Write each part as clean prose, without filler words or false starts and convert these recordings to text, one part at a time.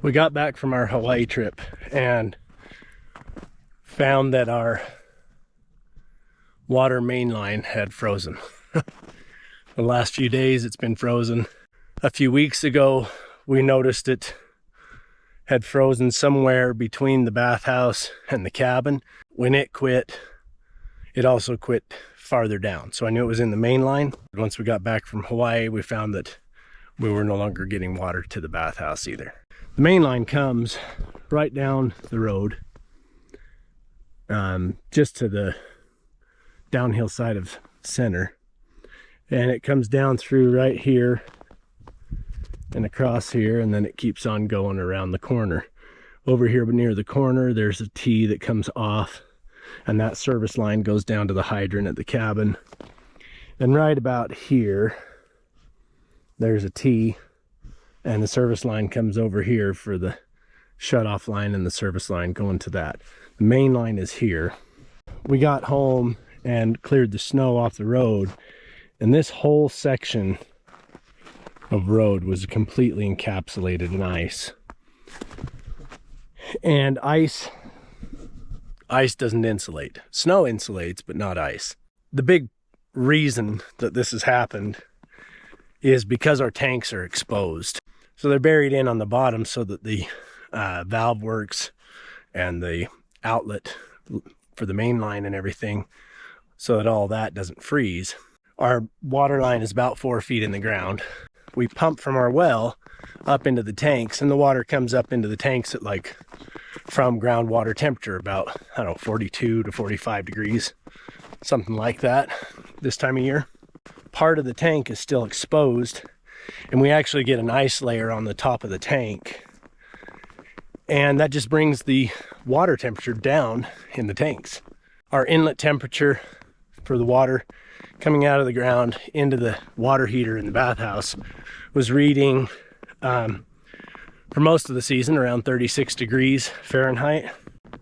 We got back from our Hawaii trip and found that our water main line had frozen. The last few days it's been frozen. A few weeks ago we noticed it had frozen somewhere between the bathhouse and the cabin. When it quit, it also quit farther down. So I knew it was in the main line. Once we got back from Hawaii, we found that we were no longer getting water to the bathhouse either. The main line comes right down the road, just to the downhill side of center. And it comes down through right here and across here, and then it keeps on going around the corner. Over here near the corner, there's a T that comes off, and that service line goes down to the hydrant at the cabin. And right about here, there's a T, and the service line comes over here for the shut-off line and the service line going to that. The main line is here. We got home and cleared the snow off the road, and this whole section of road was completely encapsulated in ice. And ice doesn't insulate. Snow insulates, but not ice. The big reason that this has happened is because our tanks are exposed. So they're buried in on the bottom so that the valve works and the outlet for the main line and everything, so that all that doesn't freeze. Our water line is about 4 feet in the ground. We pump from our well up into the tanks, and the water comes up into the tanks at like from groundwater temperature, about, I don't know, 42 to 45 degrees, something like that this time of year. Part of the tank is still exposed, and we actually get an ice layer on the top of the tank, and that just brings the water temperature down in the tanks. Our inlet temperature for the water coming out of the ground into the water heater in the bathhouse was reading for most of the season around 36 degrees Fahrenheit,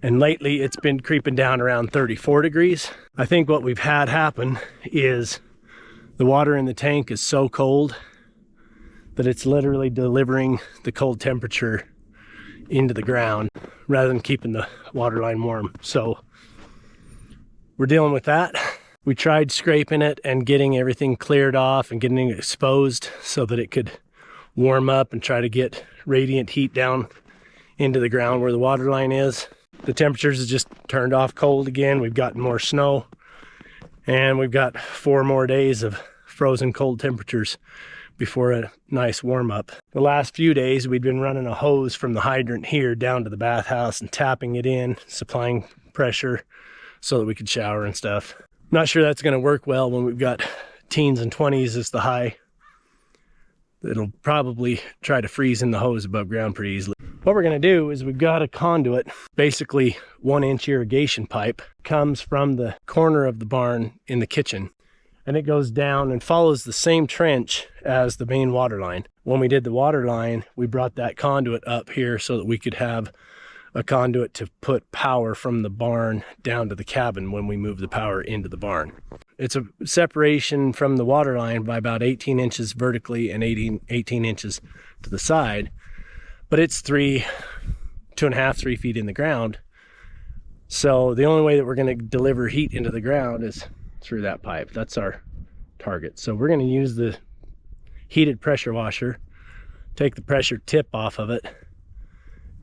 and lately it's been creeping down around 34 degrees. I think what we've had happen is the water in the tank is so cold that it's literally delivering the cold temperature into the ground rather than keeping the water line warm. So we're dealing with that. We tried scraping it and getting everything cleared off and getting it exposed so that it could warm up and try to get radiant heat down into the ground where the water line is. The temperatures have just turned off cold again. We've gotten more snow, and we've got 4 more days of frozen cold temperatures before a nice warm up. The last few days we'd been running a hose from the hydrant here down to the bathhouse and tapping it in, supplying pressure so that we could shower and stuff. I'm not sure that's going to work well when we've got teens and 20s as the high. It'll probably try to freeze in the hose above ground pretty easily. What we're going to do is we've got a conduit, basically 1-inch irrigation pipe, comes from the corner of the barn in the kitchen, and it goes down and follows the same trench as the main water line. When we did the water line, we brought that conduit up here so that we could have a conduit to put power from the barn down to the cabin when we move the power into the barn. It's a separation from the water line by about 18 inches vertically and 18 inches to the side, but it's 2.5, 3 feet in the ground. So the only way that we're going to deliver heat into the ground is through that pipe. That's our target. So we're going to use the heated pressure washer, take the pressure tip off of it,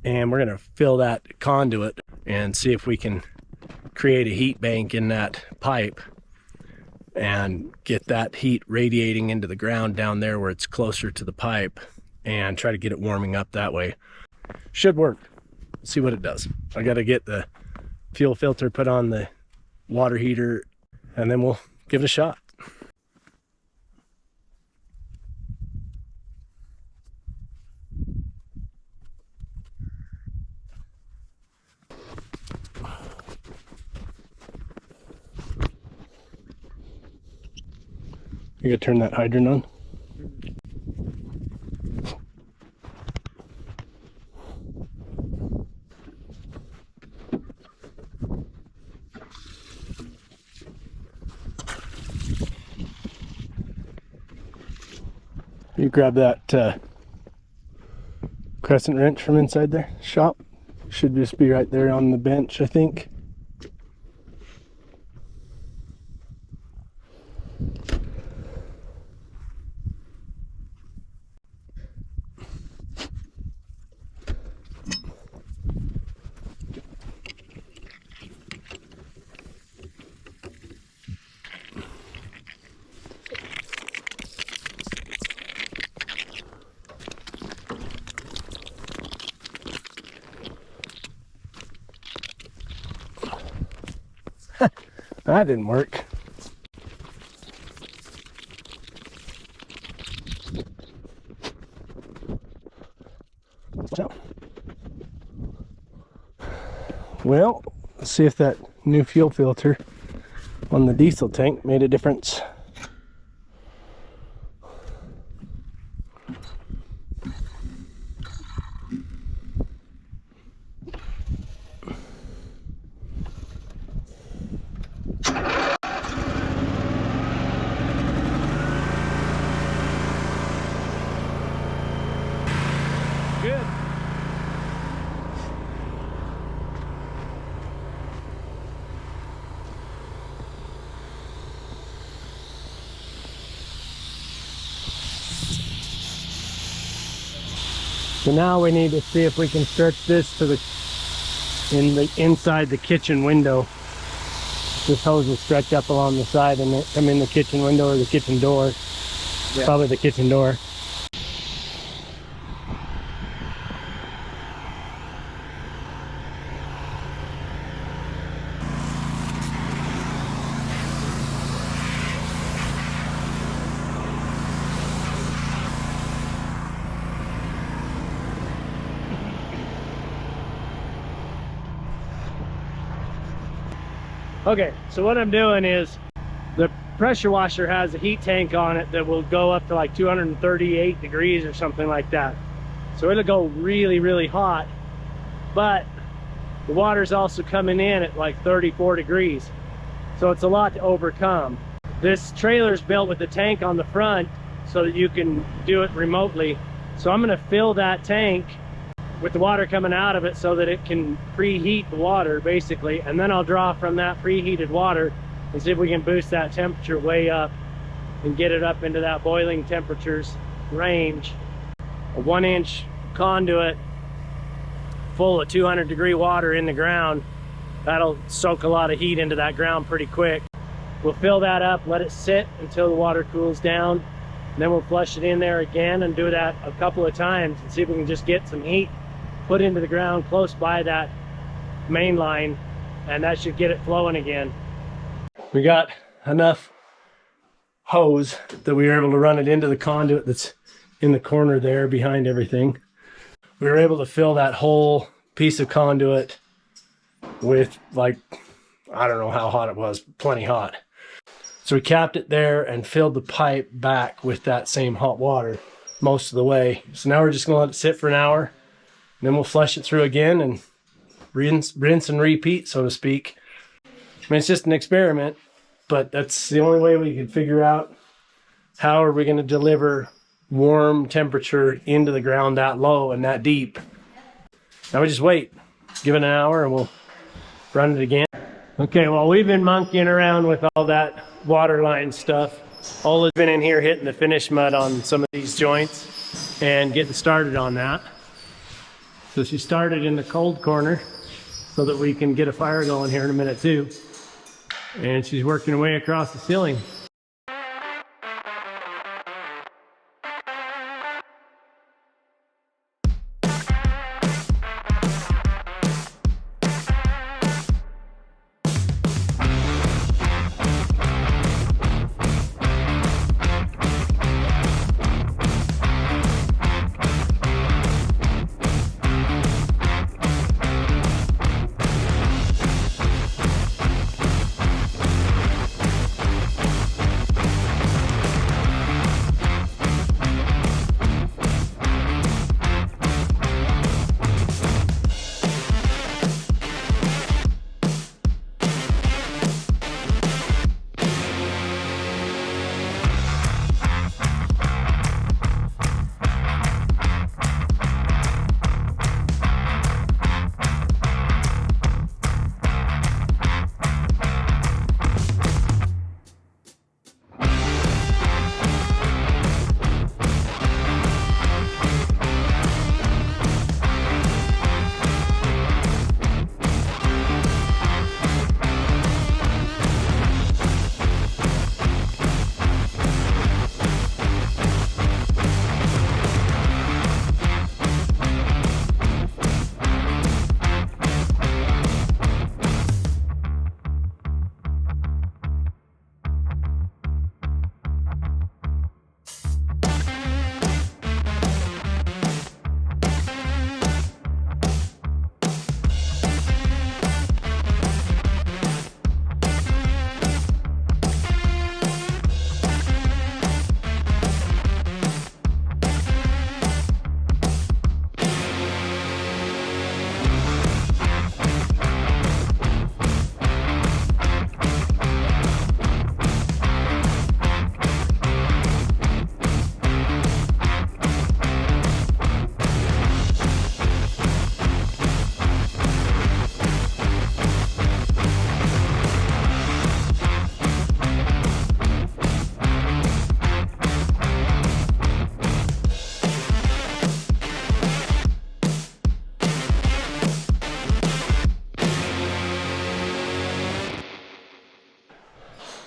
and we're going to fill that conduit and see if we can create a heat bank in that pipe and get that heat radiating into the ground down there where it's closer to the pipe, and try to get it warming up that way. Should work. See what it does. I got to get the fuel filter put on the water heater, and then we'll give it a shot. You gotta turn that hydrant on. You grab that crescent wrench from inside there. Shop should just be right there on the bench, I think. That didn't work. So, well, let's see if that new fuel filter on the diesel tank made a difference. Good. So now we need to see if we can stretch this to inside the kitchen window. This hose will stretch up along the side and come in the kitchen window or the kitchen door. Yeah. Probably the kitchen door. Okay, so what I'm doing is the pressure washer has a heat tank on it that will go up to like 238 degrees or something like that. So it'll go really, really hot, but the water's also coming in at like 34 degrees. So it's a lot to overcome. This trailer's built with the tank on the front so that you can do it remotely. So I'm gonna fill that tank with the water coming out of it so that it can preheat the water basically, and then I'll draw from that preheated water and see if we can boost that temperature way up and get it up into that boiling temperatures range. A 1-inch conduit full of 200-degree water in the ground, that'll soak a lot of heat into that ground pretty quick. We'll fill that up, let it sit until the water cools down, and then we'll flush it in there again and do that a couple of times and see if we can just get some heat put into the ground close by that main line, and that should get it flowing again. We got enough hose that we were able to run it into the conduit that's in the corner there behind everything. We were able to fill that whole piece of conduit with, like, I don't know how hot it was, plenty hot. So we capped it there and filled the pipe back with that same hot water most of the way. So now we're just gonna let it sit for an hour. Then we'll flush it through again and rinse and repeat, so to speak. I mean, it's just an experiment, but that's the only way we could figure out how are we going to deliver warm temperature into the ground that low and that deep. Now we just wait, give it an hour, and we'll run it again. Okay, well, we've been monkeying around with all that water line stuff. Ola's been in here hitting the finish mud on some of these joints and getting started on that. So she started in the cold corner so that we can get a fire going here in a minute too. And she's working her way across the ceiling.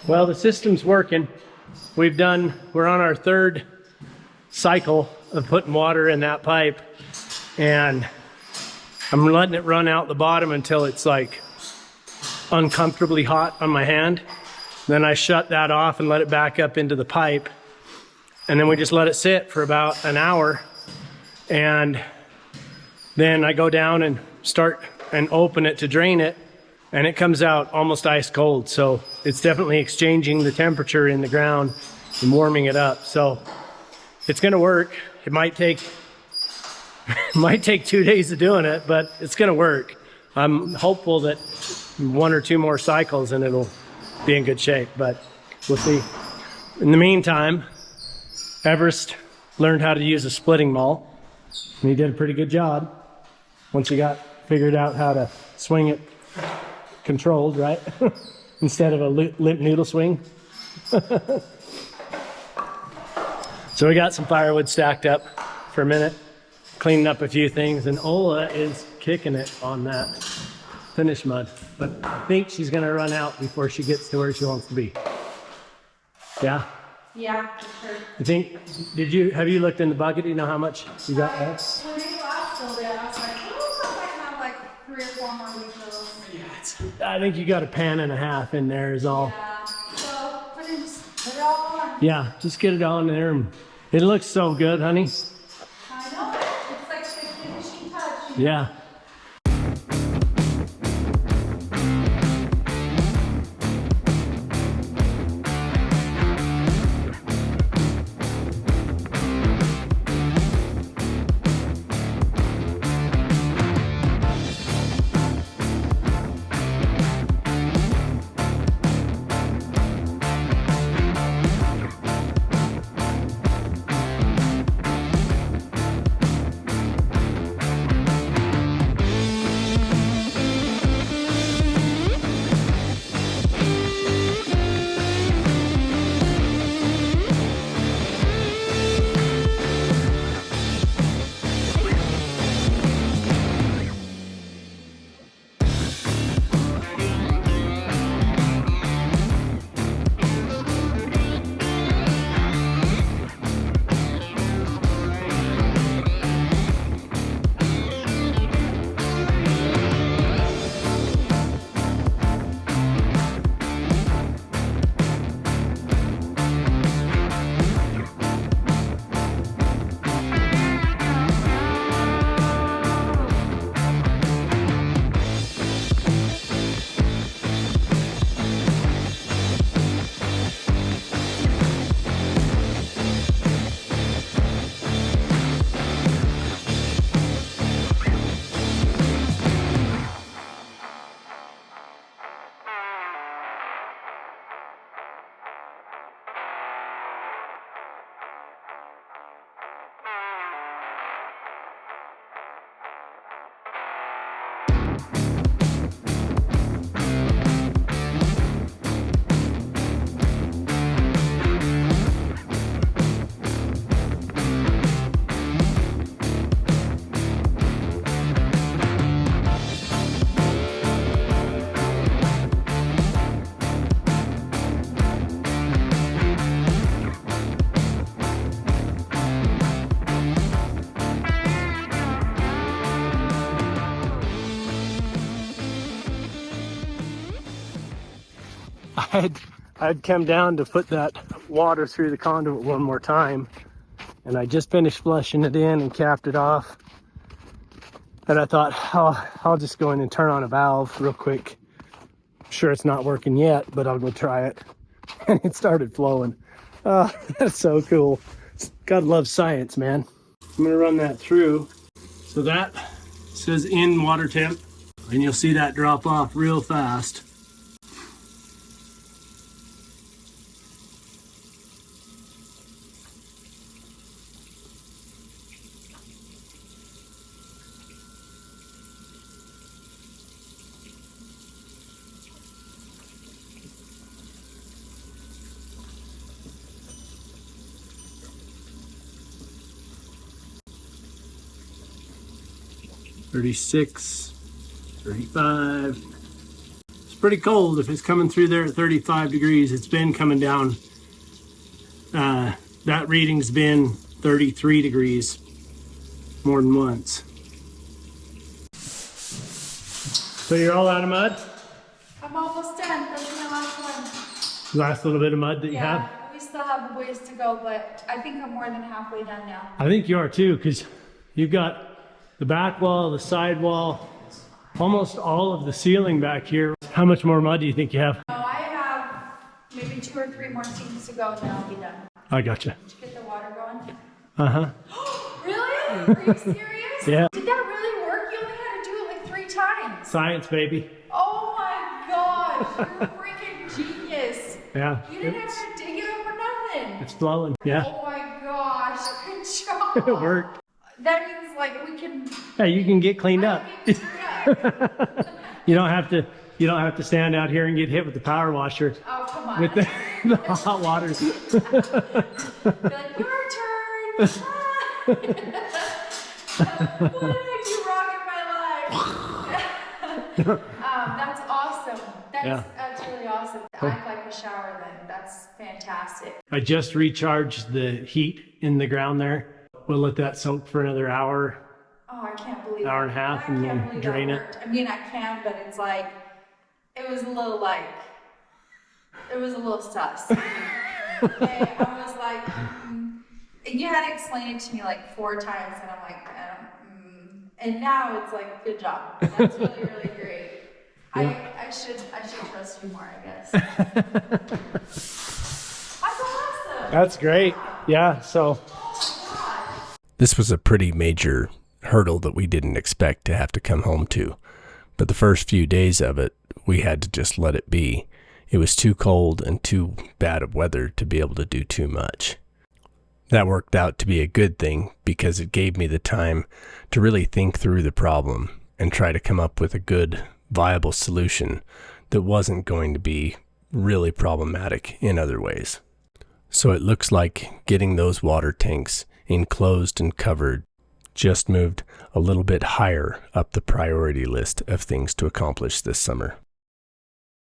Well, the system's working. We're on our third cycle of putting water in that pipe, and I'm letting it run out the bottom until it's like uncomfortably hot on my hand. Then I shut that off and let it back up into the pipe, and then we just let it sit for about an hour, and then I go down and start and open it to drain it, and it comes out almost ice cold. So it's definitely exchanging the temperature in the ground and warming it up. So it's gonna work. It might take 2 days of doing it, but it's gonna work. I'm hopeful that 1 or 2 more cycles and it'll be in good shape, but we'll see. In the meantime, Everest learned how to use a splitting maul, and he did a pretty good job once he got figured out how to swing it controlled, right? Instead of a limp noodle swing. So we got some firewood stacked up for a minute, cleaning up a few things, and Ola is kicking it on that finish mud. But I think she's gonna run out before she gets to where she wants to be. Yeah? Yeah, for sure. I think, have you looked in the bucket? Do you know how much you got left? When they last filled it, I was like, oh, I can have like 3 or 4 more refills. Yeah, I think you got a pan and a half in there is all. Yeah, so put it all on. Yeah, just get it all in there. It looks so good, honey. I know, it's like the finishing touch. Yeah. I'd come down to put that water through the conduit one more time, and I just finished flushing it in and capped it off, and I thought, oh, I'll just go in and turn on a valve real quick. I'm sure it's not working yet, but I'll go try it. And it started flowing. Oh, that's so cool. Gotta love science, man. I'm gonna run that through. So that says in water temp, and you'll see that drop off real fast. $36, $35. It's pretty cold if it's coming through there at 35 degrees. It's been coming down. That reading's been 33 degrees more than once. So you're all out of mud? I'm almost done. That's my last one. Last little bit of mud that you have? We still have a ways to go, but I think I'm more than halfway done now. I think you are too, because you've got the back wall, the side wall, almost all of the ceiling back here. How much more mud do you think you have? Oh, I have maybe 2 or 3 more seams to go and then I'll be done. I gotcha. Did you get the water going? Uh-huh. Really? Are you serious? Yeah. Did that really work? You only had to do it like 3 times. Science, baby. Oh my gosh, you're a freaking genius. Yeah. You didn't have to dig it up or nothing. It's flowing. Yeah. Oh my gosh, good job. It worked. That means like we can. Hey, you can get cleaned up. Get cleaned up. You don't have to stand out here and get hit with the power washer. Oh, come on. With the hot water. Be like, your turn. What did I do wrong in my life? That's awesome. That's really awesome. I'd like a shower then. That's fantastic. I just recharged the heat in the ground there. We'll let that soak for another hour. Oh, I can't believe Hour and a half, and then drain it. I mean, I can, but it's like, it was a little sus. Okay, I was like, you had to explain it to me like 4 times, and I'm like, and now it's like, good job. That's really, really great. Yeah. I should trust you more, I guess. That's awesome. That's great. Yeah, so. This was a pretty major hurdle that we didn't expect to have to come home to. But the first few days of it, we had to just let it be. It was too cold and too bad of weather to be able to do too much. That worked out to be a good thing because it gave me the time to really think through the problem and try to come up with a good, viable solution that wasn't going to be really problematic in other ways. So it looks like getting those water tanks enclosed and covered just moved a little bit higher up the priority list of things to accomplish this summer.